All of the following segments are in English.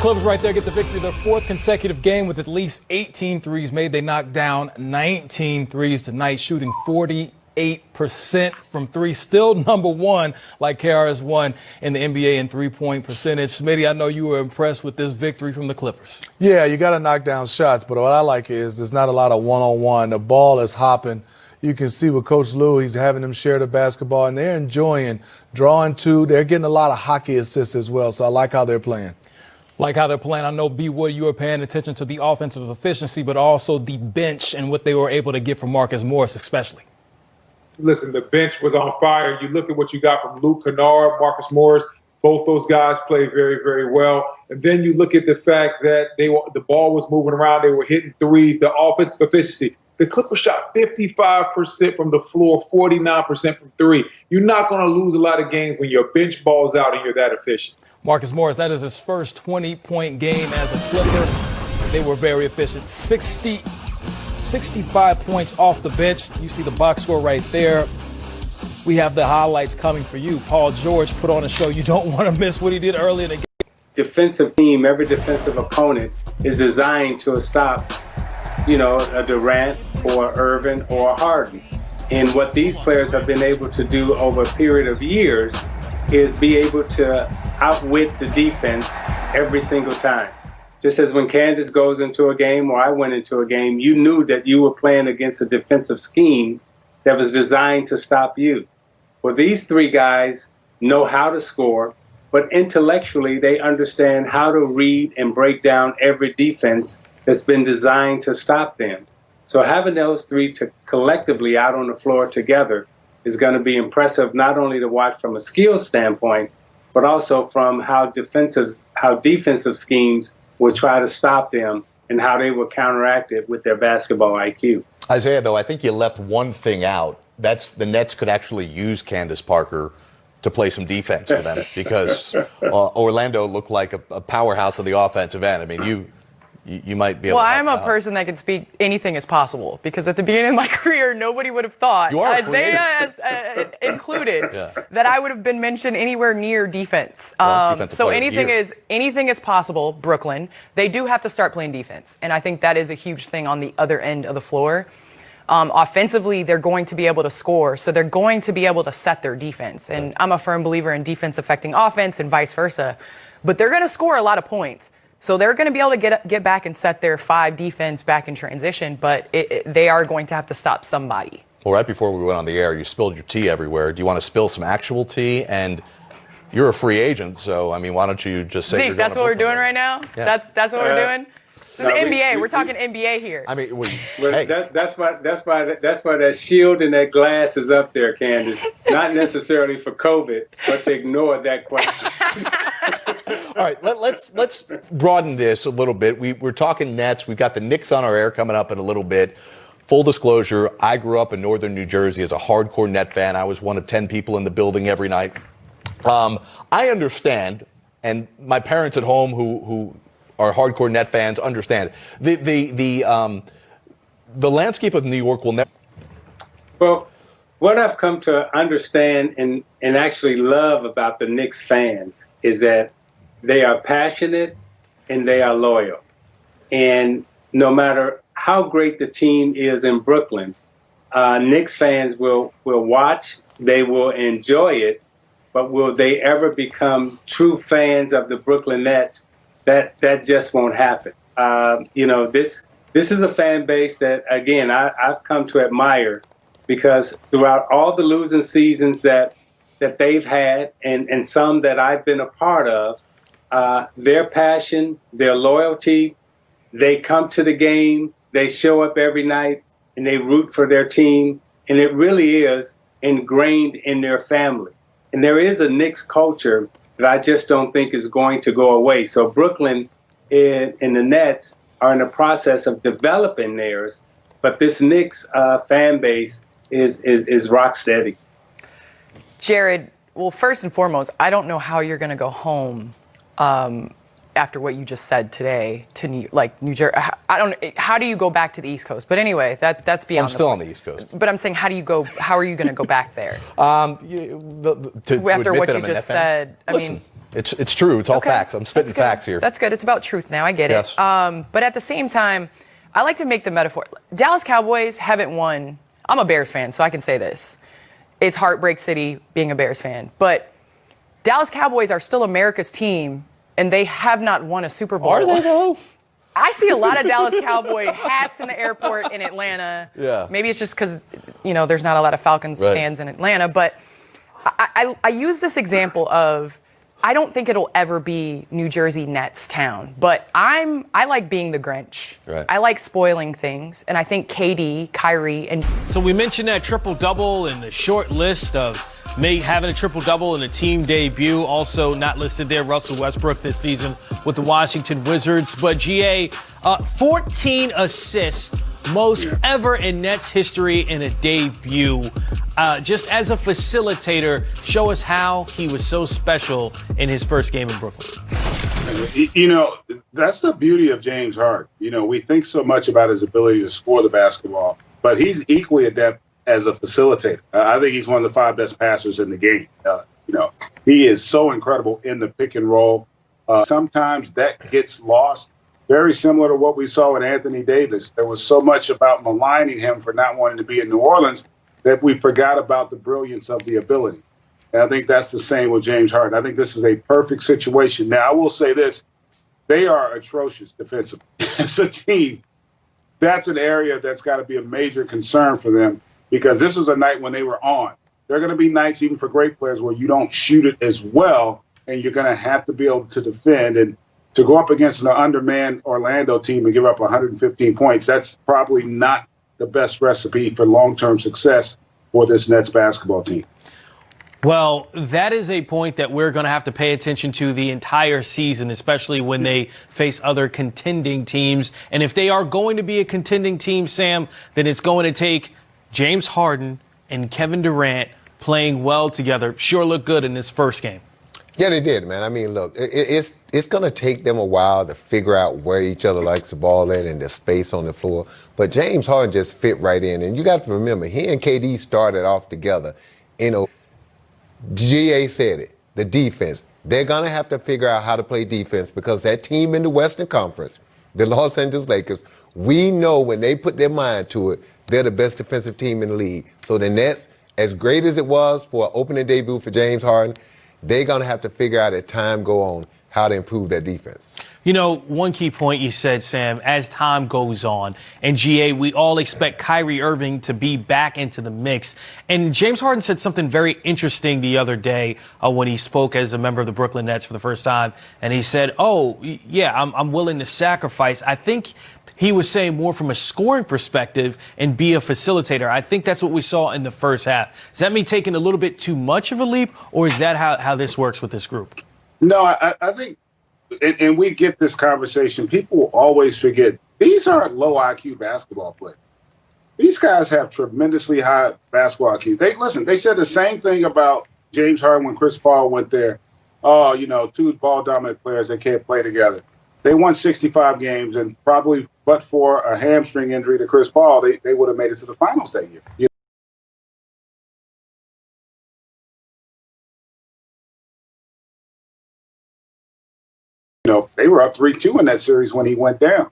Clippers right there get the victory, their fourth consecutive game with at least 18 threes made. They knocked down 19 threes tonight, shooting 48% from three. Still number one, like KRS-One in the NBA in three-point percentage. Smitty, I know you were impressed with this victory from the Clippers. Yeah, you got to knock down shots, but what I like is there's not a lot of one-on-one. The ball is hopping. You can see with Coach Lou, he's having them share the basketball, and they're enjoying drawing two. They're getting a lot of hockey assists as well, so I like how they're playing. Like how they're playing. I know, B. Wood, you were paying attention to the offensive efficiency, but also the bench and what they were able to get from Marcus Morris especially. Listen, the bench was on fire. You look at what you got from Luke Kennard, Marcus Morris. Both those guys played very, very well. And then you look at the fact that the ball was moving around. They were hitting threes, the offensive efficiency. The Clippers shot 55% from the floor, 49% from three. You're not going to lose a lot of games when your bench balls out and you're that efficient. Marcus Morris, that is his first 20-point game as a Clipper. They were very efficient. 65 points off the bench. You see the box score right there. We have the highlights coming for you. Paul George put on a show. You don't want to miss what he did early in the game. Defensive team, every defensive opponent is designed to stop, a Durant or Irvin or Harden. And what these players have been able to do over a period of years is be able to outwit the defense every single time. Just as when Kansas goes into a game or I went into a game, you knew that you were playing against a defensive scheme that was designed to stop you. Well, these three guys know how to score, but intellectually they understand how to read and break down every defense that's been designed to stop them. So having those three collectively out on the floor together is going to be impressive, not only to watch from a skill standpoint, but also from how defensive schemes will try to stop them and how they will counteract it with their basketball IQ. Isaiah, though, I think you left one thing out. That's the Nets could actually use Candace Parker to play some defense for them because Orlando looked like a powerhouse of the offensive end. I mean, you might be able to I'm a person that can speak anything is possible because at the beginning of my career, nobody would have thought, Isaiah included, that I would have been mentioned anywhere near defense. So anything is possible, Brooklyn. They do have to start playing defense, and I think that is a huge thing on the other end of the floor. Offensively, they're going to be able to score, so they're going to be able to set their defense. And I'm a firm believer in defense affecting offense and vice versa. But they're going to score a lot of points. So they're going to be able to get back and set their 5 defense back in transition, but they are going to have to stop somebody. Well, right before we went on the air, you spilled your tea everywhere. Do you want to spill some actual tea? And you're a free agent, so, I mean, why don't you just say Zeke, that's what we're doing right now? Yeah. That's what we're doing? This is NBA. We're talking NBA here. I mean, hey. That's why that shield and that glass is up there, Candace. Not necessarily for COVID, but to ignore that question. All right, let's broaden this a little bit. We're talking Nets. We've got the Knicks on our air coming up in a little bit. Full disclosure, I grew up in northern New Jersey as a hardcore Net fan. I was one of 10 people in the building every night. I understand, and my parents at home who are hardcore Net fans understand. The landscape of New York will never. Well, what I've come to understand and actually love about the Knicks fans is that they are passionate and they are loyal. And no matter how great the team is in Brooklyn, Knicks fans will watch, they will enjoy it, but will they ever become true fans of the Brooklyn Nets? That just won't happen. This is a fan base that, again, I've come to admire because throughout all the losing seasons that they've had and some that I've been a part of, their passion, their loyalty, they come to the game, they show up every night, and they root for their team, and it really is ingrained in their family. And there is a Knicks culture that I just don't think is going to go away. So Brooklyn and the Nets are in the process of developing theirs, but this Knicks fan base is rock steady. Jared, well, first and foremost, I don't know how you're going to go home after what you just said today to New Jersey. How do you go back to the East Coast? But anyway, that's beyond. I'm still on the East Coast. But I'm saying, how are you going to go back there? After what you just said, I mean, It's true. It's all facts. I'm spitting facts here. That's good. It's about truth now. I get Yes. it. But at the same time, I like to make the metaphor. Dallas Cowboys haven't won. I'm a Bears fan, so I can say this. It's heartbreak city being a Bears fan. But Dallas Cowboys are still America's team, and they have not won a Super Bowl. Are they, though? I see a lot of Dallas Cowboy hats in the airport in Atlanta. Yeah. Maybe it's just because, there's not a lot of Falcons fans in Atlanta. But I use this example of, I don't think it'll ever be New Jersey Nets town, but I like being the Grinch. Right. I like spoiling things, and I think KD, Kyrie, and So we mentioned that triple-double and the short list of having a triple-double in a team debut. Also not listed there, Russell Westbrook this season with the Washington Wizards. But GA, 14 assists, most ever in Nets history in a debut. Just as a facilitator, show us how he was so special in his first game in Brooklyn. That's the beauty of James Harden. We think so much about his ability to score the basketball, but he's equally adept as a facilitator. I think he's one of the 5 best passers in the game. He is so incredible in the pick and roll. Sometimes that gets lost. Very similar to what we saw with Anthony Davis. There was so much about maligning him for not wanting to be in New Orleans that we forgot about the brilliance of the ability. And I think that's the same with James Harden. I think this is a perfect situation. Now, I will say this. They are atrocious defensively. As a team, that's an area that's got to be a major concern for them, because this was a night when they were on. There are going to be nights, even for great players, where you don't shoot it as well, and you're going to have to be able to defend. And to go up against an undermanned Orlando team and give up 115 points, that's probably not the best recipe for long-term success for this Nets basketball team. Well, that is a point that we're going to have to pay attention to the entire season, especially when they face other contending teams. And if they are going to be a contending team, Sam, then it's going to take James Harden and Kevin Durant playing well together. Sure looked good in this first game. Yeah, they did, man. I mean, look, it's going to take them a while to figure out where each other likes the ball at and the space on the floor. But James Harden just fit right in. And you got to remember, he and KD started off together. GA said it, the defense. They're going to have to figure out how to play defense, because that team in the Western Conference, the Los Angeles Lakers, we know when they put their mind to it, they're the best defensive team in the league. So the Nets, as great as it was for an opening debut for James Harden, they're going to have to figure out as time go on how to improve their defense. One key point you said, Sam, as time goes on, and GA, we all expect Kyrie Irving to be back into the mix. And James Harden said something very interesting the other day when he spoke as a member of the Brooklyn Nets for the first time. And he said, I'm willing to sacrifice. I think he was saying more from a scoring perspective and be a facilitator. I think that's what we saw in the first half. Is that me taking a little bit too much of a leap, or is that how this works with this group? No, I think, and we get this conversation, people always forget, these aren't low IQ basketball players. These guys have tremendously high basketball IQ. They said the same thing about James Harden when Chris Paul went there. Two ball-dominant players, they can't play together. They won 65 games, and probably but for a hamstring injury to Chris Paul, they would have made it to the finals that year. They were up 3-2 in that series when he went down.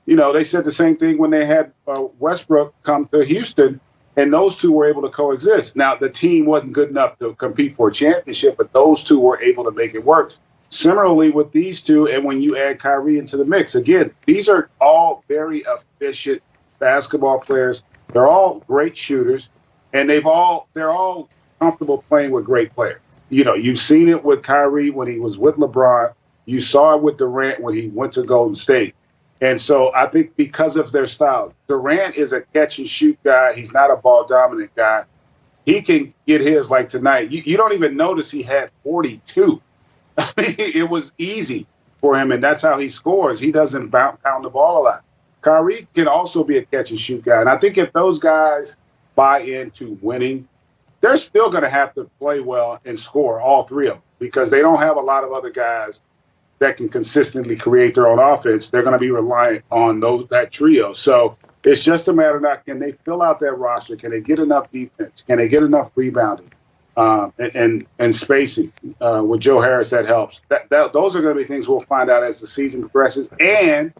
They said the same thing when they had Westbrook come to Houston, and those two were able to coexist. Now, the team wasn't good enough to compete for a championship, but those two were able to make it work. Similarly with these two, and when you add Kyrie into the mix, again, these are all very efficient basketball players. They're all great shooters, and they're all comfortable playing with great players. You've seen it with Kyrie when he was with LeBron. You saw it with Durant when he went to Golden State. And so I think because of their style, Durant is a catch-and-shoot guy. He's not a ball-dominant guy. He can get his like tonight. You don't even notice he had 42. I mean, it was easy for him, and that's how he scores. He doesn't pound the ball a lot. Kyrie can also be a catch-and-shoot guy. And I think if those guys buy into winning, they're still going to have to play well and score, all three of them, because they don't have a lot of other guys that can consistently create their own offense. They're going to be reliant on that trio. So it's just a matter of can they fill out that roster? Can they get enough defense? Can they get enough rebounding? and spacing. With Joe Harris, that helps. Those are going to be things we'll find out as the season progresses. And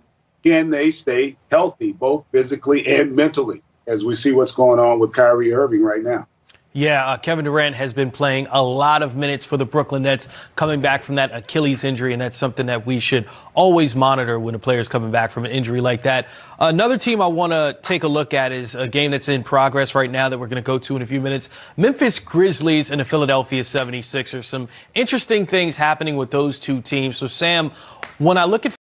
can they stay healthy, both physically and mentally, as we see what's going on with Kyrie Irving right now? Yeah, Kevin Durant has been playing a lot of minutes for the Brooklyn Nets, coming back from that Achilles injury, and that's something that we should always monitor when a player's coming back from an injury like that. Another team I want to take a look at is a game that's in progress right now that we're going to go to in a few minutes. Memphis Grizzlies and the Philadelphia 76ers. Some interesting things happening with those two teams. So, Sam, when I look at